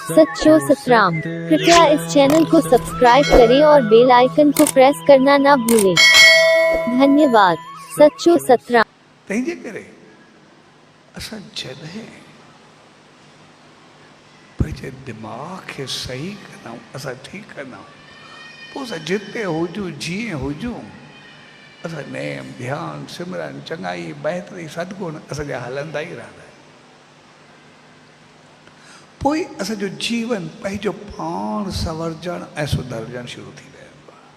सच्चो सतराम। कृपया इस चैनल को सब्सक्राइब करें और बेल आइकन को प्रेस करना ना भूलें। धन्यवाद। सच्चो सतराम। तंहिंजे करे असां जॾहिं पंहिंजे दिमाग़ खे सही कंदाऊं, असां ठीकु कंदाऊं, पोइ असां जिते हुजूं जीअं हुजूं, असां नेम ध्यानु सिमरन चङाई बहितरी सदगुण असांजा हलंदा ई रहंदा आहिनि। पोइ असांजो जीवन पंहिंजो पाण संवरजणु ऐं सुधरजणु शुरू थी वेंदो आहे।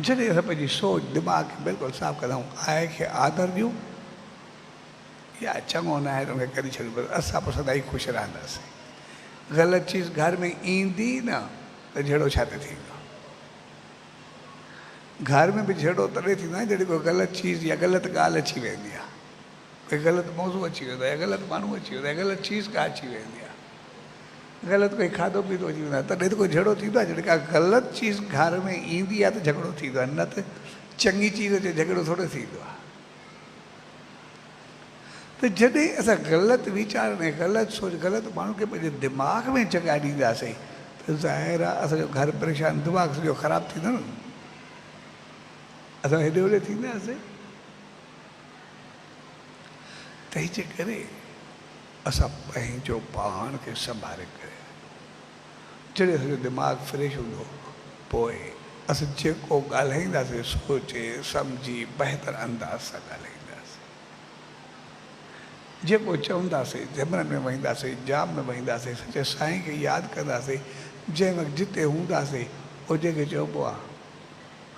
जॾहिं असां पंहिंजी सोच दिमाग़ खे बिल्कुलु साफ़ु कंदाऊं, आहे खे आदर ॾियूं या चङो न आहे त उनखे करे छॾियूं, पर असां पोइ सदाई ख़ुशि रहंदासीं। ग़लति चीज़ घर में ईंदी न त जहिड़ो छा त थींदो। घर में बि जहिड़ो तॾहिं थींदो आहे जॾहिं कोई ग़लति चीज़ या ग़लति ॻाल्हि अची वेंदी आहे, कोई ग़लति मौज़ू अची वेंदो आहे, ग़लति माण्हू अची वेंदो आहे, ग़लति चीज़ का अची वेंदी आहे, ग़लति कोई खाधो पीतो अची वेंदो आहे, तॾहिं त कोई झगड़ो थींदो आहे। जॾहिं का ग़लति चीज़ घर में ईंदी आहे त झगड़ो थींदो आहे, न त चङी चीज़ अचे झगड़ो थोरो थींदो आहे। त जॾहिं असां ग़लति वीचार ऐं ग़लति सोच ग़लति माण्हू खे पंहिंजे दिमाग़ में जॻह ॾींदासीं त ज़ाहिर आहे असांजो घर परेशान, दिमाग़ सॼो ख़राबु थींदो न, असां हेॾे होॾे थींदासीं। तंहिंजे करे असां पंहिंजो पाण खे संभाले करे, जॾहिं असांजो दिमाग़ फ्रेश हूंदो, पोइ असां जेको ॻाल्हाईंदासीं सोचे सम्झी बहितर अंदाज़ सां ॻाल्हाईंदासीं। जेको चवंदासीं ज़िमरन में वेहींदासीं, जाम में वेहींदासीं, सचे साईं खे यादि कंदासीं, जंहिं वक़्तु जिते हूंदासीं उहो जेके चइबो आहे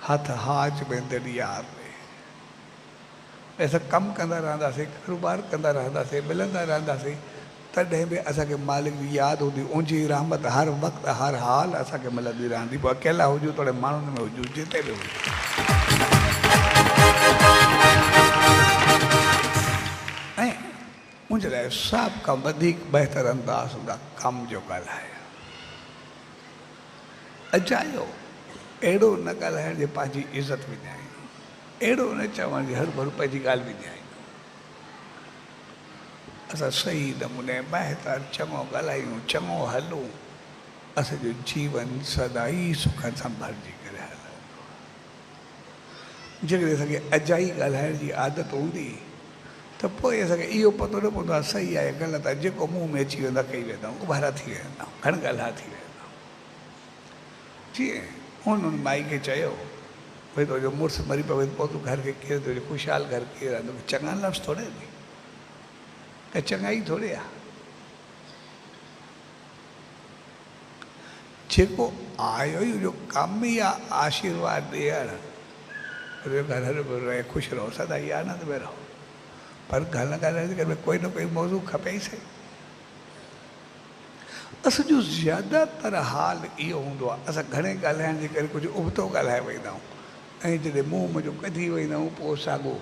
हथ हाज में दड़ी यार में, असां कमु कंदा रहंदासीं, कारोबार कंदा रहंदासीं, मिलंदा रहंदासीं, तॾहिं बि असांखे मालिक जी यादि हूंदी, उनजी रहमत हर वक़्तु हर हाल असांखे मिलंदी रहंदी। पोइ अकेला हुजूं थोरे माण्हुनि में हुजूं, जिते बि हुजूं। ऐं मुंहिंजे लाइ सभ खां वधीक बहितर अंदाज़ हूंदा कम जो ॻाल्हाइणु। अजायो अहिड़ो न ॻाल्हाइण जे पंहिंजी इज़त विञायूं, अहिड़ो न चवण जे हर भरू पंहिंजी ॻाल्हि विञायूं। असां सही नमूने बहितर चङो ॻाल्हायूं, चङो हलूं, असांजो जीवन सदाई सुखनि सां भरिजी करे हलंदो। जेकॾहिं असांखे अजाई ॻाल्हाइण जी आदत हूंदी त पोइ असांखे इहो पतो न पवंदो आहे सही आहे ग़लति आहे, जेको मुंहं में अची वेंदो आहे कई वेंदा आहियूं, उभारा थी वेंदा आहियूं, घण ॻाल्हा थी वेंदा आहियूं। जीअं हुन माई खे चयो भई तुंहिंजो मुड़ुसु मरी पियो, पोइ तूं घर खे केरु तुंहिंजो ख़ुशहाल घर केरु आहे, तोखे चङा लफ़्ज़ थोरे नी, त चङाई थोरे आहे। जेको आयो ई हुयो कमु ई आहे आशीर्वाद ॾियणु, घर रहे ख़ुशि रहो, सदाई आनंद में रहो, पर ॻाल्हि ॻाल्हाइण जे करे कोई न कोई मौज़ू खपे ई सही। असांजो ज़्यादातर हाल इहो हूंदो आहे, असां घणे ॻाल्हाइण जे करे कुझु उबतो ॻाल्हाए वेंदा आहियूं, ऐं जॾहिं मुंहुं मुंहिंजो कढी वेंदा आहियूं पोइ साॻियो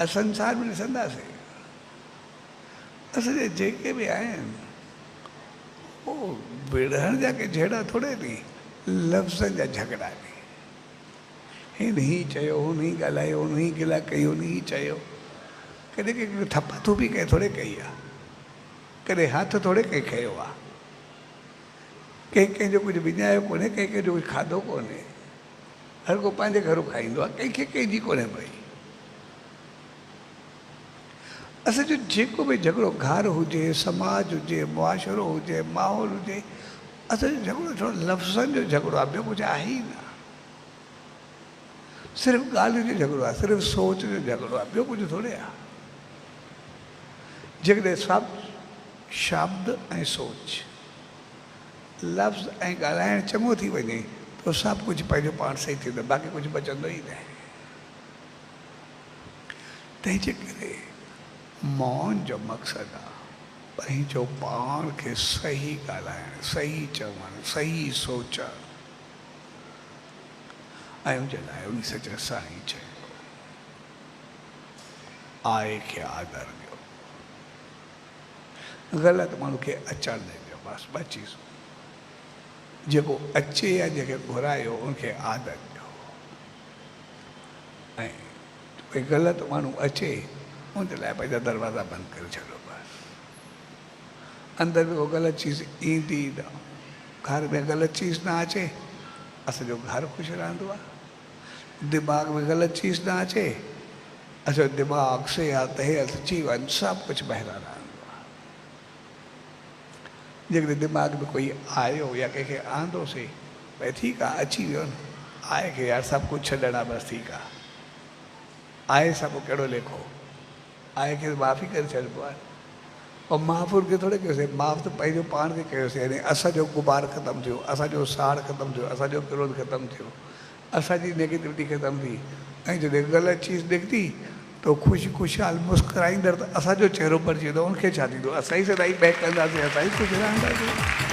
संसार में ॾिसंदासीं। असांजे जेके बि आहिनि उहो विढ़ण जा के जहिड़ा थोरे नी लफ़्ज़नि जा झगड़ा नी, हिन ही चयो, हुन ही ॻाल्हायो, हुन ही गिला कई, हुन ही चयो, कॾहिं कंहिं थपा थूपी कंहिं थोरे कई आहे, कॾहिं हथ थोरे कंहिं खयो आहे, कंहिं कंहिंजो कुझु विञायो कोन्हे, कंहिं कंहिंजो कुझु खाधो कोन्हे, हर को पंहिंजे घरो खाईंदो आहे, कंहिंखे कंहिंजी कोन्हे पई। असांजो जेको बि झगड़ो घर हुजे, समाज हुजे, मुआशिरो हुजे, माहौल हुजे, असांजो झगड़ो थोरो लफ़्ज़नि जो झगड़ो आहे, ॿियो कुझु आहे ई न। सिर्फ़ु ॻाल्हियुनि जो झगड़ो आहे, सिर्फ़ु सोच जो झगड़ो आहे, ॿियो कुझु थोरे आहे। जेकॾहिं सभु शब्द ऐं सोच लफ़्ज़ ऐं ॻाल्हाइणु चङो थी वञे पोइ सभु कुझु पंहिंजो पाण सही थींदो, बाक़ी कुझु बचंदो ई न। तंहिंजे करे मौन जो मक़सदु आहे पंहिंजो पाण खे सही ॻाल्हाइणु, सही चवणु, सही सोचणु। ऐं उनजे लाइ उन सचे साईं चयो आहे खे आदर ॾियो, ग़लति माण्हू खे अचणु न ॾियो। बसि ॿ चीज़ूं, जेको अचे या जेके घुरायो उनखे आदर ॾियो, ऐं कोई ग़लति माण्हू अचे उनजे लाइ पंहिंजा दरवाज़ा बंदि करे छॾो। बसि अंदर में वो ग़लति चीज़ ईंदी न, घर में ग़लति चीज़ ना अचे असांजो घर ख़ुशि रहंदो आहे। दिमाग़ में ग़लति चीज़ ना अचे असांजो दिमाग़ से हथ जीवन सभु कुझु ॿाहिरां रहंदो आहे। जेकॾहिं दिमाग़ में कोई आयो या कंहिंखे आंदोसीं भई ठीकु आहे अची वियो न, आहे खे यार सभु कुझु छॾणु आहे बसि ठीकु आहे सभु कहिड़ो लेखो आहे खे माफ़ी करे छॾिबो आहे। और माफ़ खे थोरे कयोसीं, माफ़ त पंहिंजो पाण खे कयोसीं। यानी असांजो गुबार ख़तमु थियो, असांजो साड़ ख़तमु थियो, असांजो क्रोध ख़तमु थियो, असांजी नेगेटिविटी ख़तमु थी। ऐं जॾहिं ग़लति चीज़ निकिती तो ख़ुशि ख़ुशहाल मुस्कुराईंदड़ त असांजो चहिरो भरिजी वेंदो। उनखे छा थींदो, असां ई सदाई बैक कंदासीं, असां ई ख़ुशि रहंदासीं।